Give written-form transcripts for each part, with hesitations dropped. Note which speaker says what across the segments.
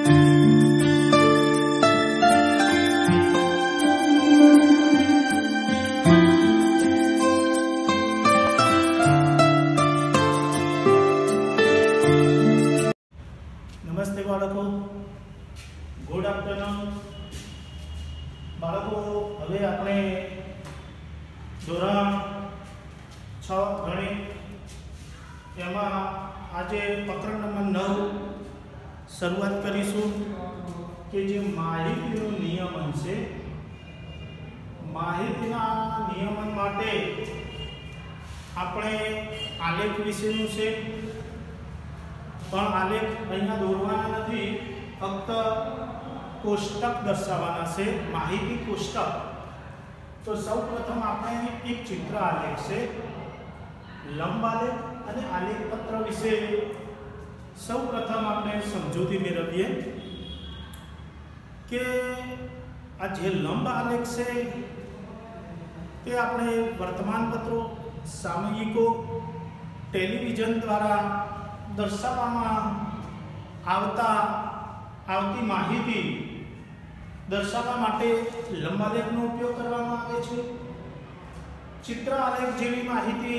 Speaker 1: नमस्ते बाळको, good afternoon बाळको। हवे आपणे धोरण 6 गणित एमां आजे प्रकरण नंबर 9 शुरुआत करीशुं के जे माहितीनो नियमन छे। माहितीना नियमन माटे आपणे आलेख विशेनुं छे, पण आलेख अहींया दोरवाना नथी, फक्त कोष्टक दर्शाववाना छे, माहिती कोष्टक। तो सौ प्रथम आपणे एक चित्र आलेख छे, लंब आलेख अने आलेख पत्र विषे सौ प्रथम आपणे समजूती मेळवीए के आ जे लंब आलेख छे ते आपणे वर्तमानपत्रों, सामयिको, टेलिविजन द्वारा दर्शाववामां आवती माहिती दर्शाववा माटे लंब आलेखनो उपयोग करवामां आवे छे। चित्र आलेख जेवी माहिती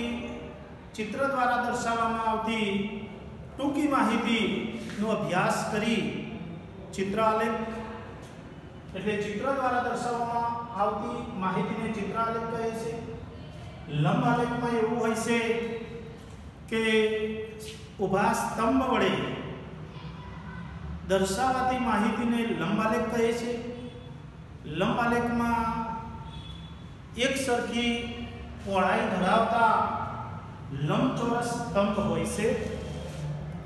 Speaker 1: चित्र द्वारा दर्शाववामां आवती टूंकी माहितीनो अभ्यास करी चित्र आलेख एटले चित्र द्वारा दर्शाववामां आवती माहितीने चित्र आलेख कहे छे। लंब आलेखमां एवुं होय छे के उभा स्तंभ वडे दर्शावाती माहितीने लंबालेख कहे छे। लंबालेखमां एक सरखी पહોળાઈ धरावता लंबचोरस स्तंभ होय छे।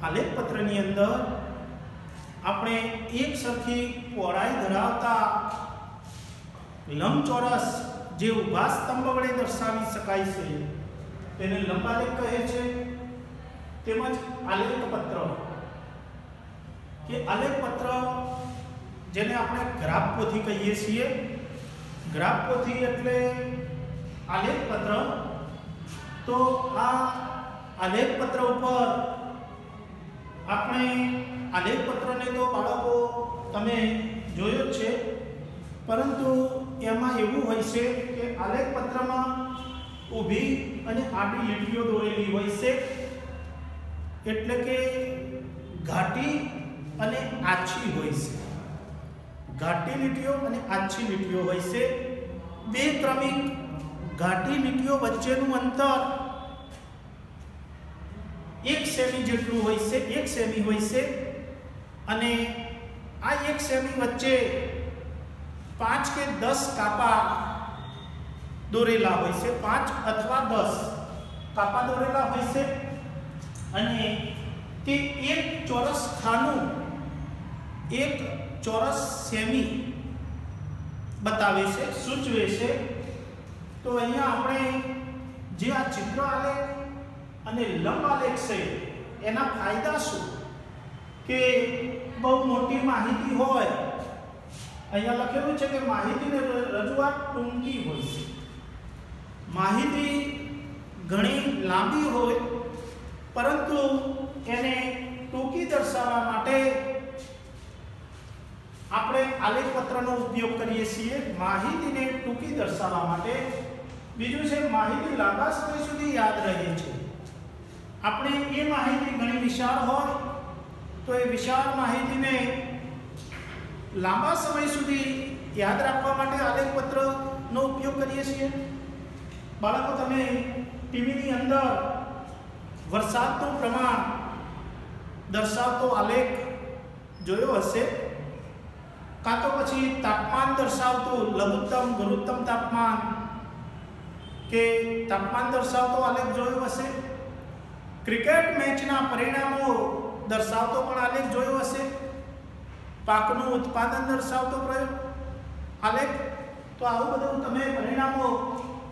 Speaker 1: आलेख पत्रनी अंदर आपणे एक सरखी पહોળાઈ धरावता लंबचोरस जे उभा स्तंभ वडे दर्शावी शकाय छे तेने लंबालेख कहे छे। तेमज आलेख पत्र के आलेख पत्र जेने आपणे ग्राफ पोथी कहीए छीए। ग्राफ पोथी एटले आलेख पत्र। तो आ आलेख पत्र उपर आपणे आलेख पत्रने तो बाळको तमे जोयो छे, परंतु एमां एवुं होय छे के आलेख पत्रमां ऊभी अने आडी લીટીઓ દોરેલી હોય છે, એટલે કે ઘાટી અને આછી હોય છે। ઘાટી લીટીઓ અને આછી લીટીઓ હોય છે। બે ક્રમિક ઘાટી લીટીઓ વચ્ચેનું અંતર 1 સેમી જેટલું હોય છે, 1 સેમી હોય છે, અને આ 1 સેમી વચ્ચે 5 કે 10 કાપા દોરેલા હોય છે। 5 અથવા 10 કાપા દોરેલા હોય છે અને તે એક ચોરસ ખાનું 1 ચોરસ સેમી बतावे छे, सूचवे छे। तो अहींया आपणे जे आ चित्र आलेख अने लंब आलेख छे एना फायदा शुं के बहु मोटी माहिती होय। अहींया लखेલું છે કે માહિતીની રજૂઆત ટૂંકી હોય છે। माहिती घणी लांबी होय परंतु एने टूंकी दर्शाववा माटे आपणे आलेख पत्रनो उपयोग करीए छीए। माहितीने टूंकी दर्शाववा माटे। बीजुं छे माहिती लांबा समय सुधी याद रहे छे। आपणे ए माहिती घणी विशाळ होय तो ए विशाळ माहितीने लांबा समय सुधी याद राखवा माटे आलेख पत्रनो उपयोग करीए छीए। बाळको तमे टीवीनी अंदर वरसादनुं प्रमाण दर्शावतो आलेख जोयो हशे, का तो पछी तापमान दर्शावतो लघुत्तम गुरुत्तम तापमान के तापमान दर्शावतो आलेख जोयो हशे। क्रिकेट मैचना परिणामो दर्शावतो पण आलेख जोयो हशे। पाकनुं उत्पादन दर्शावतो आलेख। तो आवुं बधुं तमे परिणामो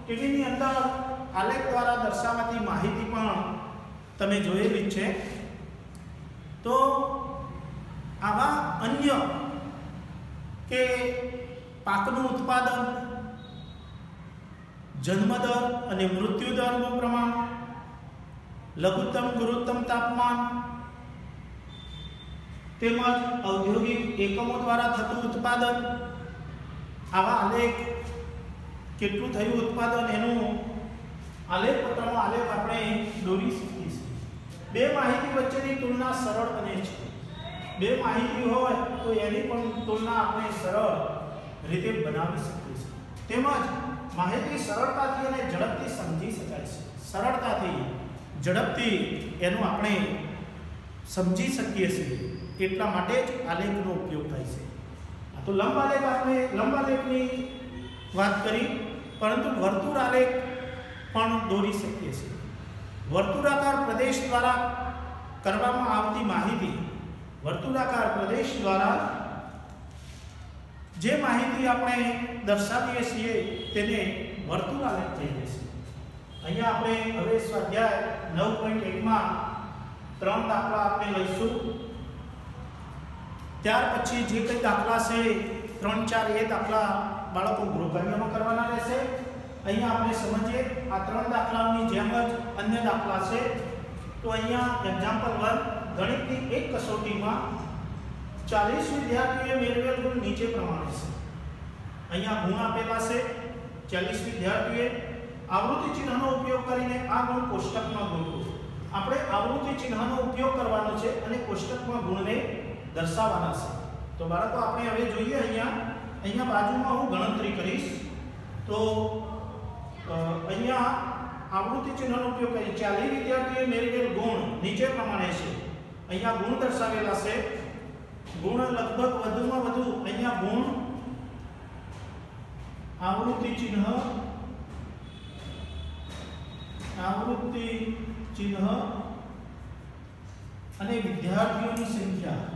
Speaker 1: टीवीनी अंदर आलेख द्वारा दर्शावाती माहिती पण तमे जोयेली छे। तो आवा अन्य के पाकनुं उत्पादन, जन्मदर अने मृत्युदरनुं प्रमाण, लघुत्तम गुरुत्तम तापमान તેમજ ઔદ્યોગિક એકમો દ્વારા થતું ઉત્પાદન, આવા આલેખ કેટલું થયું ઉત્પાદન એનું આલેખ પત્રનો આલેખ આપણે દોરી શકીએ છીએ. બે માહિતી વચ્ચેની તુલના સરળ બને છે. બે માહિતી હોય તો એની પણ તુલના આપણે સરળ રીતે બનાવી શકીએ છીએ. તેમજ માહિતી સરળતાથી અને ઝડપથી સમજી શકાય છે. સરળતાથી ઝડપથી એનું આપણે સમજી શકીએ છીએ, એટલા માટે જ આલેખનો ઉપયોગ થાય છે. આ તો લંબ આલેખ, આપણે લંબ આલેખની વાત કરી, પરંતુ વર્તુળ આલેખ પણ દોરી શકીએ છીએ. વર્તુળાકાર પ્રદેશ દ્વારા કરવામાં આવતી માહિતી, વર્તુળાકાર પ્રદેશ દ્વારા જે માહિતી આપણે દર્શાવીએ છીએ તેને વર્તુળ આલેખ કહીએ છીએ. અહીંયા આપણે હવે સ્વાધ્યાય 9.1 માં 3 દાખલા આપણે લઈશું. ત્યાર પછી જે કંઈ દાખલા છે 3, 4 એ દાખલા બાળકો ગૃહકાર્યમાં કરવાના રહેશે. અહીંયા આપણે સમજીએ, આ 3 દાખલાઓની જેમ જ અન્ય દાખલા છે. તો અહીંયા એક્ઝામ્પલ 1, ગણિતની એક કસોટીમાં 40 વિદ્યાર્થીઓએ મેળવેલ ગુણ નીચે પ્રમાણે છે. અહીંયા ગુણ આપેલા છે. 40 વિદ્યાર્થીઓએ આવૃત્તિ ચિહ્નનો ઉપયોગ કરીને આ ગુણ કોષ્ટકમાં ગોઠવો. આપણે આવૃત્તિ ચિહ્નનો ઉપયોગ કરવાનો છે અને કોષ્ટકમાં ગુણને દર્શાવવાના છે. તો બાળકો આપણે હવે જોઈએ, અહીંયા બાજુમાં હું ગણતરી કરીશ. તો અહીંયા આવૃત્તિ ચિહ્નનો ઉપયોગ કરી 40 વિદ્યાર્થીઓએ મેળવેલ ગુણ નીચે પ્રમાણે છે. અહીંયા ગુણ દર્શાવેલા છે. ગુણ લગભગ વધુમાં વધુ અહીંયા ગુણ, આવૃત્તિ ચિહ્ન અને વિદ્યાર્થીઓની સંખ્યા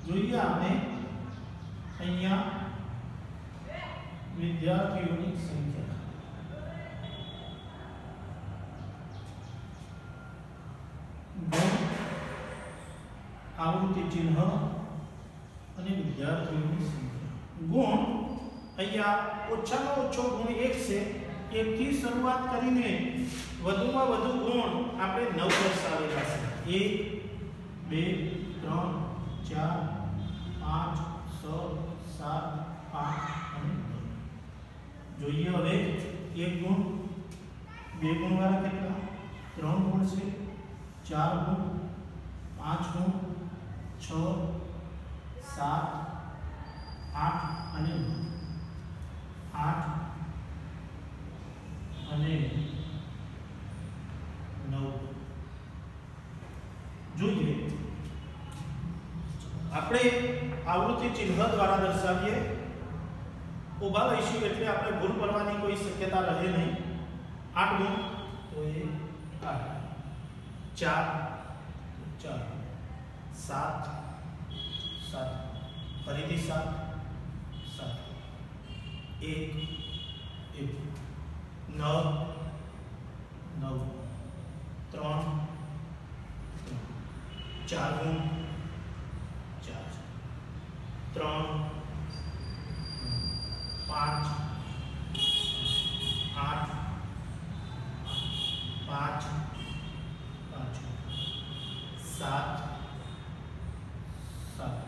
Speaker 1: જોઈએ આપણે. અહીંયા વિદ્યાર્થીઓની સંખ્યા, આવૃત્તિ ચિહ્ન અને વિદ્યાર્થીઓની સંખ્યા. ગુણ અહીંયા ઓછામાં ઓછો ગુણ 1 છે. 1 થી શરૂઆત કરીને વધુમાં વધુ ગુણ આપણે 9 દર્શાવેલા છે. 1, 2, 3, 4, 5, 6, 7, 8 અને 9. જોઈએ હવે 1 ગુણ, 2 ગુણ વાળા કેટલા? 3 ગુણ છે, 4 ગુણ, 5 ગુણ, 6, 7, 8 અને 8 અને 9. જોઈએ આપણે આવૃત્તિ ચિહ્ન દ્વારા દર્શાવીએ. ઉભા લઈશું એટલે આપણે ભૂલ પડવાની કોઈ શક્યતા રહે નહીં. 8 ગુણ તો એ 8, 4, 7, 7, ફરીથી 7, 7, 1, 9, 9, 3, 4 ગુણ 4, 3, 5, 8, 5, 7, 7,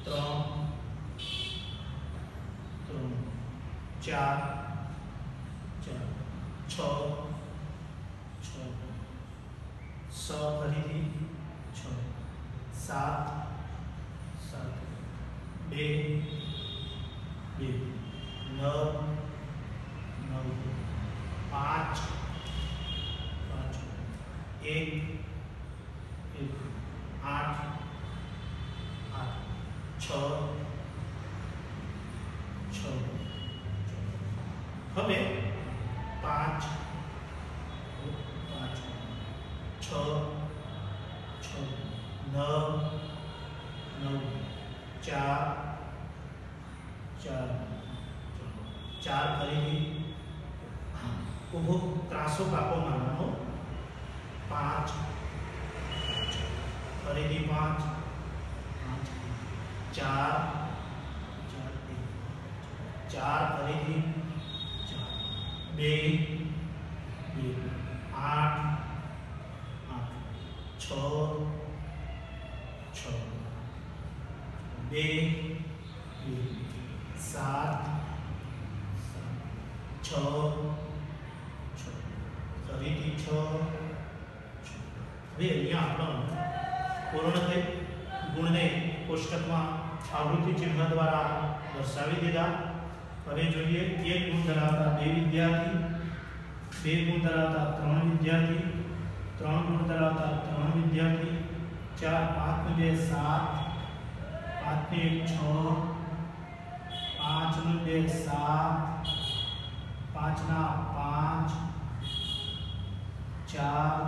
Speaker 1: 3, 4, 6, ફરીથી 6, 7, 2, 9, 5, 1, 8, 6, હવે 5, 6, 9, 4, 4 ફરીથી ઊભો ત્રાસો કાપો મારવાનો. 5, ફરીથી 5, 4, 4 ફરીથી 2 8 6 6 2 7 6 ફરીથી 6 હવે અહીંયા આપણને પૂર્ણ થઈ ગુણને કોષ્ટકમાં આવૃત્તિ ચિહ્ન દ્વારા દર્શાવી દીધા. હવે જોઈએ 1 ગુણ ધરાવતા 2 વિદ્યાર્થી, 2 ગુણ ધરાવતા 3 વિદ્યાર્થી, 3 ગુણ ધરાવતા 3 વિદ્યાર્થી, 4 5 ને 2 7, 5 ને 1 6, 5 ને 2 7, 5 ના 5, 4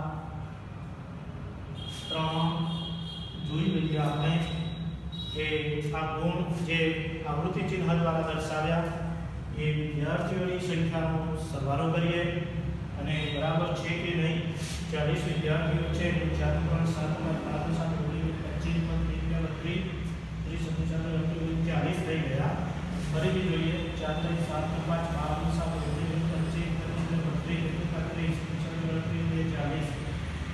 Speaker 1: 3 જોઈ લઈએ આપણે કે આ ગુણ જે આવૃત્તિ ચિહ્ન દ્વારા દર્શાવ્યા એ વિદ્યાર્થીઓની સંખ્યાનો સરવાળો કરીએ અને બરાબર છે કે નહીં. 40 વિદ્યાર્થીઓ છે તો 4 3 7 5 7 25 30 40 થઈ ગયા. ફરીથી જોઈએ 4 3 7 5 12 7 25 30 40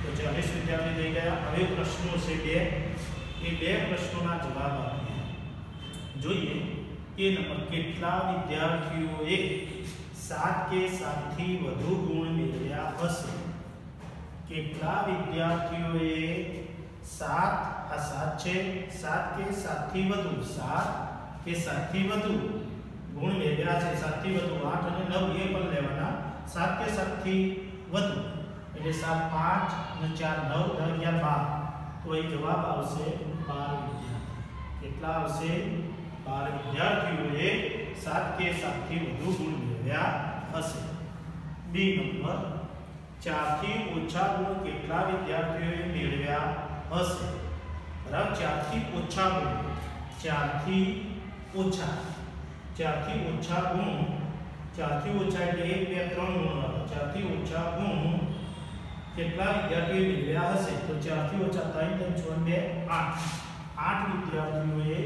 Speaker 1: તો 40 વિદ્યાર્થી થઈ ગયા. હવે પ્રશ્નો છે 2. એ 2 પ્રશ્નોના જવાબ આપીએ. જોઈએ એ નંબર કેટલા વિદ્યાર્થીઓએ 7 કે 7 થી વધુ ગુણ મેળવ્યા હશે. કેટલા વિદ્યાર્થીઓએ 7 આ 7 છે 7 કે 7 થી વધુ 7 કે 7 થી વધુ ગુણ મેળવ્યા છે. 7 થી વધુ 8 અને 9 એ પણ લેવાના. 7 કે 7 થી વધુ એટલે 7 5 અને 4 9 10 11 12 તો એ જવાબ આવશે 12 વિદ્યાર્થી. કેટલા આવશે? 12 વિદ્યાર્થીઓએ 7 કે 7 થી વધુ ગુણ મેળવ્યા હશે. બી નંબર 4 થી ઓછા ગુણ કેટલા વિદ્યાર્થીઓએ મેળવ્યા હશે. બરાબર 4 થી ઓછા ગુણ 4 થી ઓછા 4 થી ઓછા ગુણ 4 થી ઓછા એટલે 1 2 3 ગુણ 4 થી ઓછા ગુણ કેટલા વિદ્યાર્થીઓએ મેળવ્યા હશે. તો 4 થી ઓછા 3 3 6 2 8 8 વિદ્યાર્થીઓએ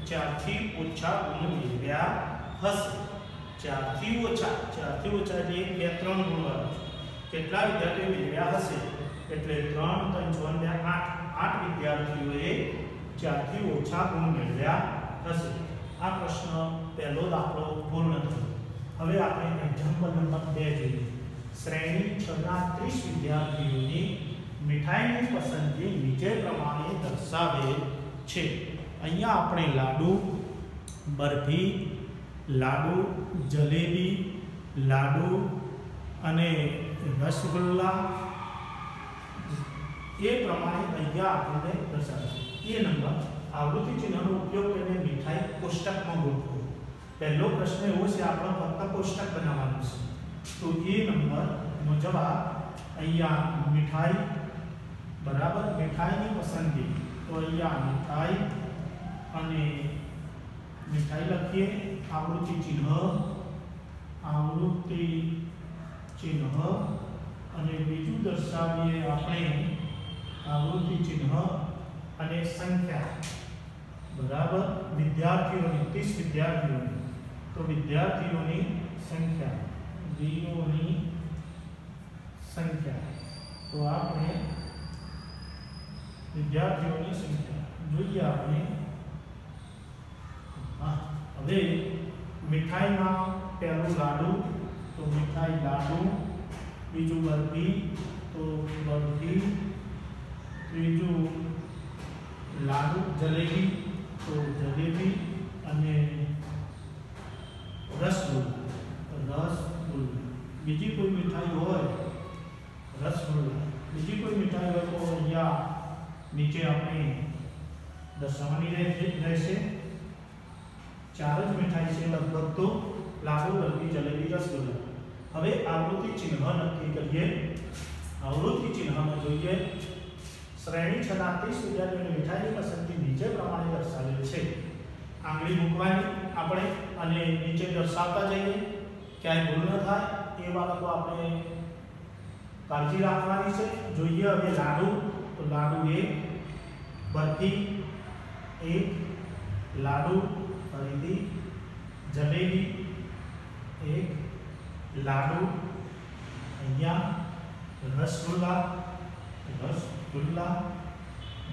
Speaker 1: 4 થી ઓછા ગુણ મેળવ્યા હશે. 4 થી ઓછા એટલે 1 2 3 ગુણ કેટલા વિદ્યાર્થીઓએ મેળવ્યા હશે એટલે 3 3 6 2 8 8 વિદ્યાર્થીઓએ 4 થી ઓછા ગુણ મેળવ્યા હશે. આ પ્રશ્ન પહેલો દાખલો પૂર્ણ થયો. હવે આપણે એક્ઝામ્પલ નંબર 2 જોઈએ. શ્રેણી 6 ના 30 વિદ્યાર્થીઓની મીઠાઈની પસંદગી નીચે પ્રમાણે દર્શાવે છે. અહીંયા આપણે લાડુ, બરફી, લાડુ, જલેબી, લાડુ અને રસગુલ્લા એ પ્રમાણે અહીંયા આપણે દર્શાવે છે. એ નંબર આવૃત્તિ ચિહ્નનો ઉપયોગ કરીને મીઠાઈ કોષ્ટકમાં ગોઠવો. પહેલો પ્રશ્ન એવો છે આપણે ફક્ત કોષ્ટક બનાવવાનું છે. તો એ નંબરનો જવાબ અહીંયા મીઠાઈ બરાબર મીઠાઈની પસંદગી. તો અહીંયા મીઠાઈ અને મીઠાઈ લખીએ. આવૃત્તિ ચિહ્ન અને બીજું દર્શાવીએ આપણે આવૃત્તિ ચિહ્ન અને સંખ્યા બરાબર વિદ્યાર્થીઓની 30 વિદ્યાર્થીઓની. તો વિદ્યાર્થીઓની સંખ્યા ની સંખ્યા તો આપણે વિદ્યાર્થીઓની સંખ્યા જોઈએ આપણે. હવે મીઠાઈમાં પહેલું લાડુ તો મીઠાઈ લાડુ, બીજું બરફી તો બરફી, ત્રીજું લાડુ જલેબી તો જલેબી અને રસગુલ્લા બીજી કોઈ મીઠાઈ હોય રસગુલ્લા બીજી કોઈ મીઠાઈ હોય તો અહીંયા નીચે આપણે દર્શાવવાની રહેશે. 4 જ મીઠાઈ છે લગભગ તો લાડુ, બરફી, જલેબી, રસગુલ્લા. હવે આવૃત્તિ ચિહ્ન નક્કી કરીએ. આવૃત્તિ ચિહ્નમાં જોઈએ શ્રેણી 6 ના 30 વિદ્યાર્થીઓની મીઠાઈની પસંદગી નીચે પ્રમાણે દર્શાવેલ છે. આંગળી મૂકવાની આપણે અને નીચે દર્શાવતા જઈએ ક્યાંય ભૂલ ન થાય એ બાબતો આપણે કાળજી રાખવાની છે. જોઈએ હવે લાડુ તો લાડુ 1, બરફી 1, લાડુ ફરીથી જલેબી 1, લાડુ, અહીંયા રસગુલ્લા, રસગુલ્લા,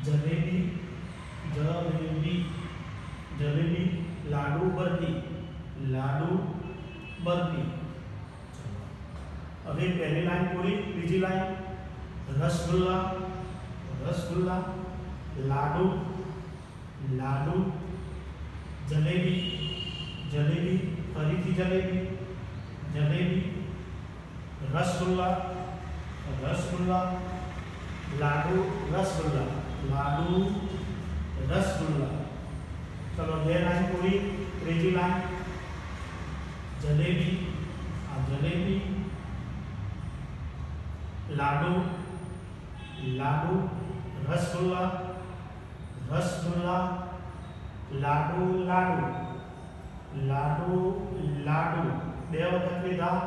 Speaker 1: જલેબી, જલેબી, જલેબી, લાડુ, બરફી, લાડુ, બરફી. હવે પહેલી લાઈન પૂરી. બીજી લાઈન રસગુલ્લા, રસગુલ્લા, લાડુ, લાડુ, જલેબી, જલેબી, ફરીથી જલેબી, જલેબી, રસગુલ્લા, રસગુલ્લા, લાડુ, રસગુલ્લા, લાડુ, રસગુલ્લા. ચલો બે લાઈન પૂરી. ત્રીજી લાઈન જલેબી, આ જલેબી, લાડુ, લાડુ, રસગુલ્લા, રસગુલ્લા, લાડુ, લાડુ, લાડુ, લાડુ, બે વખત લીધા.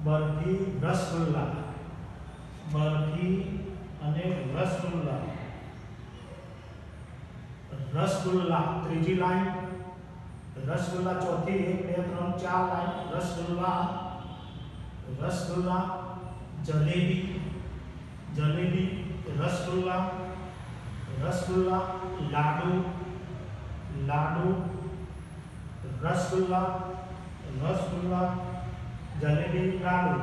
Speaker 1: બરફી, રસગુલ્લા, બરફી અને રસગુલ્લા, રસગુલ્લા. ત્રીજી લાઈન રસગુલ્લા. ચોથી 1 2 3 4 લાઈન રસગુલ્લા, રસગુલ્લા, જલેબી, જલેબી, રસગુલ્લા, રસગુલ્લા, લાડુ, લાડુ, રસગુલ્લા, રસગુલ્લા, જલેબી, લાડુ,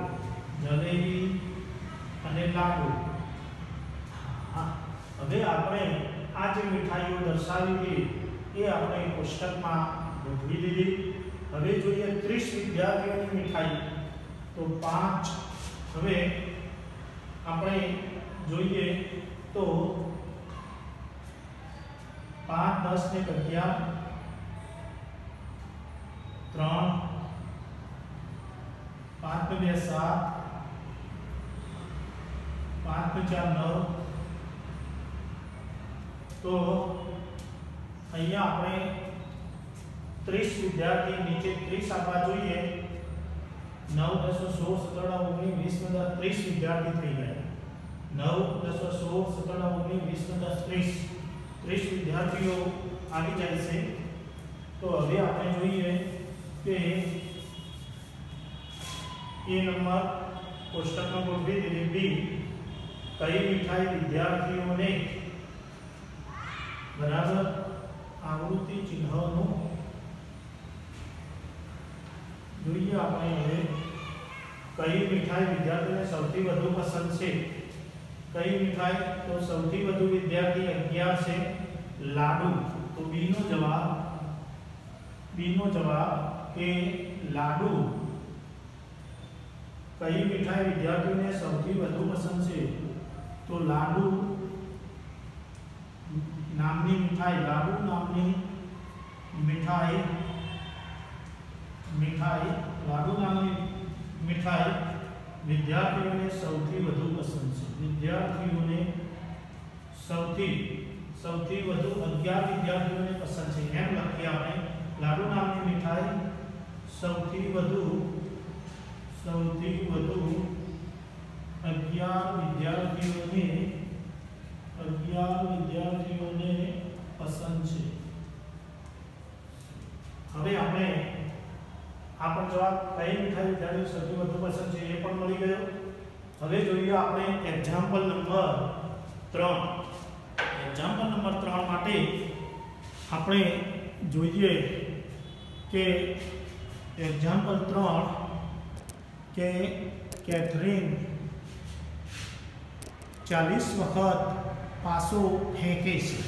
Speaker 1: જલેબી અને લાડુ. હવે આપણે આ જે મીઠાઈઓ દર્શાવી હતી એ આપણે કોષ્ટકમાં ગોઠવી દીધી. હવે જોઈએ 30 વિદ્યાર્થીઓની મીઠાઈ. તો 5. હવે આપણે જોઈએ તો 5 10 ને 11 3 5 ને 2 7 5 ને 4 9. તો અહીંયા આપણે 30 વિદ્યાર્થી નીચે 30 આપવા જોઈએ. 9 10 16 17 19 20 30 વિદ્યાર્થી થઈ ગયા. 9 10 16 17 19 20 30 30 વિદ્યાર્થીઓ આવી જાય છે. તો હવે આપણે જોઈએ કે એ નંબર કોષ્ટકમાં ગોઠવી દીધી. બી કઈ મીઠાઈ વિદ્યાર્થીઓને બરાબર આવૃત્તિ ચિહ્નનું જોઈએ. આપણે હવે કઈ મીઠાઈ વિદ્યાર્થીઓને સૌથી વધુ પસંદ છે. કઈ મીઠાઈ? તો સૌથી વધુ વિદ્યાર્થી 11 છે લાડુ. તો બી નો જવાબ કે લાડુ. કઈ મીઠાઈ વિદ્યાર્થીઓને સૌથી વધુ પસંદ છે? તો લાડુ નામની મીઠાઈ, લાડુ નામની મીઠાઈ, લાડુ નામની મીઠાઈ વિદ્યાર્થીઓને સૌથી વધુ પસંદ છે. વિદ્યાર્થીઓને સૌથી વધુ 11 વિદ્યાર્થીઓને પસંદ છે. એમ લખીએ આપણે. લાડુ નામની મીઠાઈ સૌથી વધુ 11 વિદ્યાર્થીઓને પસંદ છે. હવે આપણે આ પણ જવાબ કઈ મીઠાઈ વિદ્યાર્થીઓ સૌથી વધુ પસંદ છે એ પણ મળી ગયો. હવે જોઈએ આપણે એક્ઝામ્પલ નંબર 3. એક્ઝામ્પલ નંબર 3 માટે આપણે જોઈએ કે એક્ઝામ્પલ 3 કે કેથરીન 40 વખત પાસો ફેંકે છે.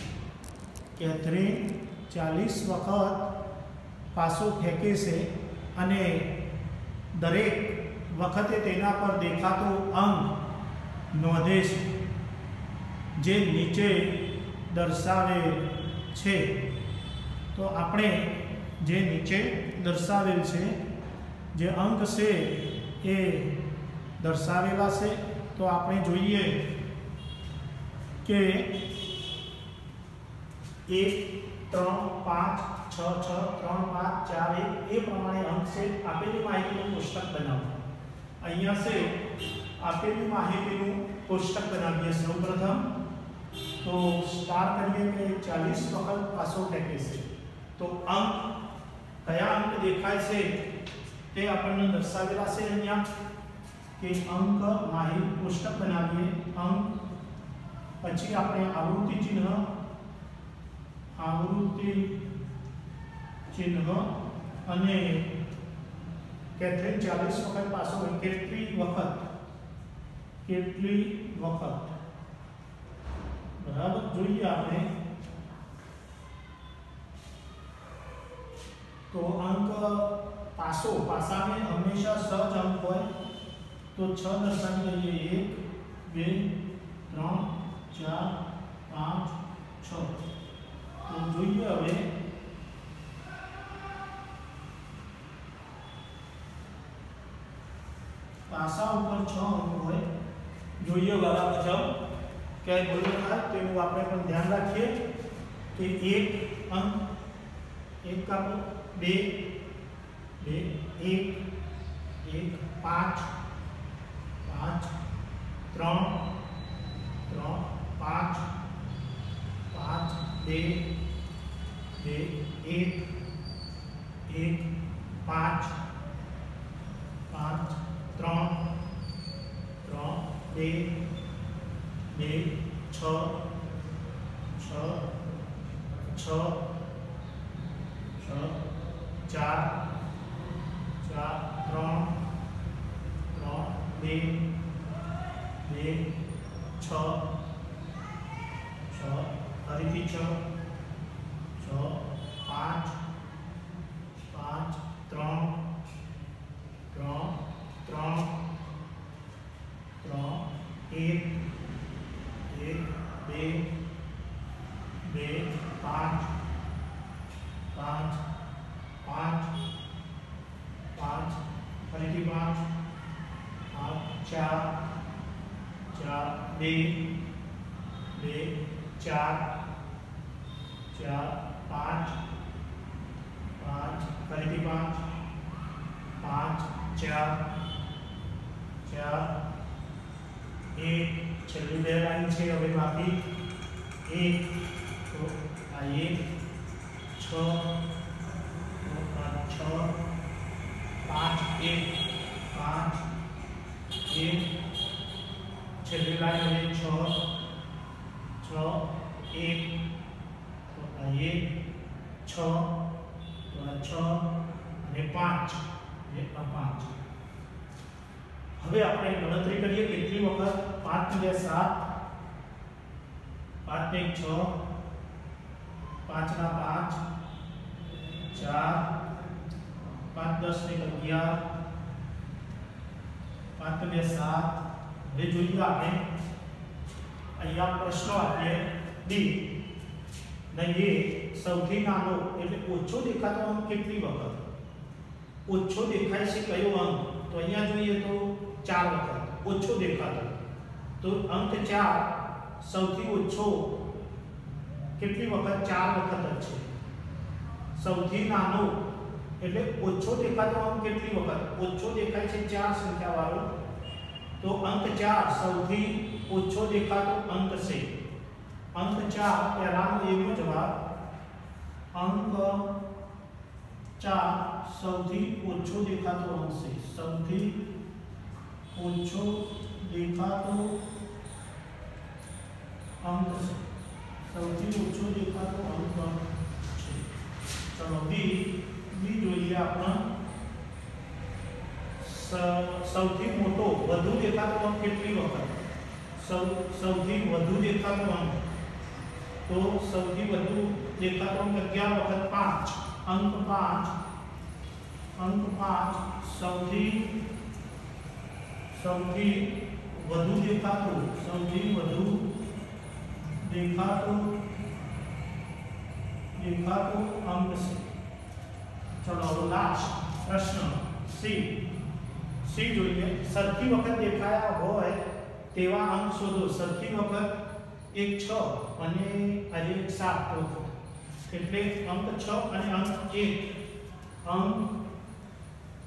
Speaker 1: કેથરીન 40 વખત પાસો ફેંકે છે અને દરેક વખતે તેના પર દેખાતો અંક નોંધે છે જે નીચે દર્શાવેલ છે. તો આપણે જે નીચે દર્શાવેલ છે જે અંક છે એ દર્શાવેલા છે. તો આપણે જોઈએ કે 1 3 5 6 6 3 5 4 1 એ પ્રમાણે અંક છે. આપેલી માહિતીનું કોષ્ટક બનાવો. અહીંયા છે આપેલી માહિતીનું કોષ્ટક બનાવીએ. સૌપ્રથમ તો સ્ટાર કરીએ કે 40 વખત પાસો ફેંકે છે. તો અંક કયા અંક દેખાય છે? તે આપણને દર્શાવેલા છે અહીંયા કે અંક માહિતી કોષ્ટક બનાવીએ અંક પછી આપણે આવૃત્તિ ચિહ્ન અને કેટલી 40 વખત પાછો હોય કેટલી વખત બરાબર જોઈએ આપણે तो अंक पासा में हमेशा सज अंक हो तो 6 दर्शावी दीजिए 1 2 3 4 5 6 तो જોઈએ હવે પાસા ઉપર 6 અંક હોય જોઈએ વાળા મુજબ કે ભૂલ થાય તેનું આપણે પણ ધ્યાન રાખીએ કે 1 અંક 1 का 2 1 5 5 3 3 5 5 2 2 1 1 5 5 3 3 2 2 6 6 6 4 4 3 3 2 2 6 6 ફરીથી 6 6 5 5 3 3 3 3 1 1 2 2 5 5 5 5 फरीથી 5 4 4 2 2 4 4 5 5 फरीથી 5 5 4 4 1 છેલ્લી બે લાઈન છે હવે બાકી 1 તો આ 1 6 6 5 1 5 1 છેલ્લી લાઈન હવે 6 6 1 તો આ 1 6 તો આ 6 અને 5 એ આ 5 હવે આપણે ગણતરી કરીએ કેટલી વખત 5 ને 7 5 ને 6 5 ના 5 4 5 10 ને 11 5 ને 7 હવે જોઈએ આપણે અહીંયા પ્રશ્નો આપીએ ડી ને એ સૌથી નાનો એટલે ઓછો દેખાતો અંક કેટલી વખત ઓછો દેખાય છે કયો અંક તો અહીંયા જોઈએ તો 4 વખત ઓછો દેખાતો તો અંક 4 સૌથી ઓછો કેટલી વખત 4 વખત જ છે સૌથી નાનો એટલે ઓછો દેખાતો અંક કેટલી વખત ઓછો દેખાય છે 4 સંખ્યા વાળો તો અંક 4 સૌથી ઓછો દેખાતો અંક છે અંક 4 પહેલાનો એનો જવાબ અંક 4 સૌથી ઓછો દેખાતો અંક છે સૌથી ઓછો દેખાતો અંક છે સૌથી ઓછો દેખાતો અંક છે ચલો બી જોઈએ આપણે સૌથી મોટો વધુ દેખાતો અંક કેટલી વખત સૌથી વધુ દેખાતો અંક તો સૌથી વધુ દેખાતો અંક 11 વખત 5 અંક 5 સૌથી વધુ દેખાતો અંક છે चलो लास्ट प्रश्न सी જોઈએ સરખી વખત દેખાયા હોય તેવા અંક શોધો સરખી વખત એક 6 અને આજે એક 7 વખત એટલે અંક 6 અને અંક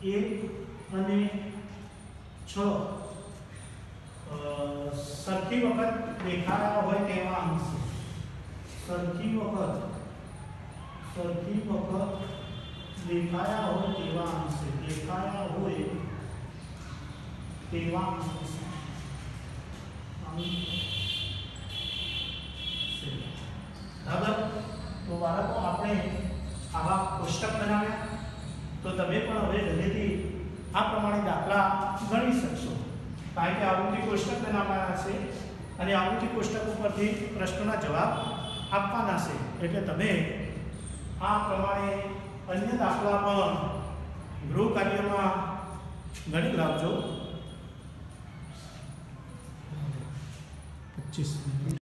Speaker 1: 1 અને 6 સરખી વખત દેખાયા હોય તેવા અંક છે સરખી વખત લેખાયા હોય તેવા અંશે, લેખાયા હોય તેવા અંશે बराबर। तो बाळको આપણે આવા કોષ્ટક બનાવ્યા તો તમે પણ હવે ઘરેથી આ પ્રમાણે દાખલા ગણી શકશો, કારણ કે આવૃત્તિ કોષ્ટક બનાવવાના છે અને આવૃત્તિ કોષ્ટક ઉપરથી પ્રશ્નોના જવાબ આપવાના છે, એટલે તમે આ પ્રમાણે અન્ય દાખલા પણ ગૃહ કાર્યમાં ગણી લાવજો। 25 મિનિટ।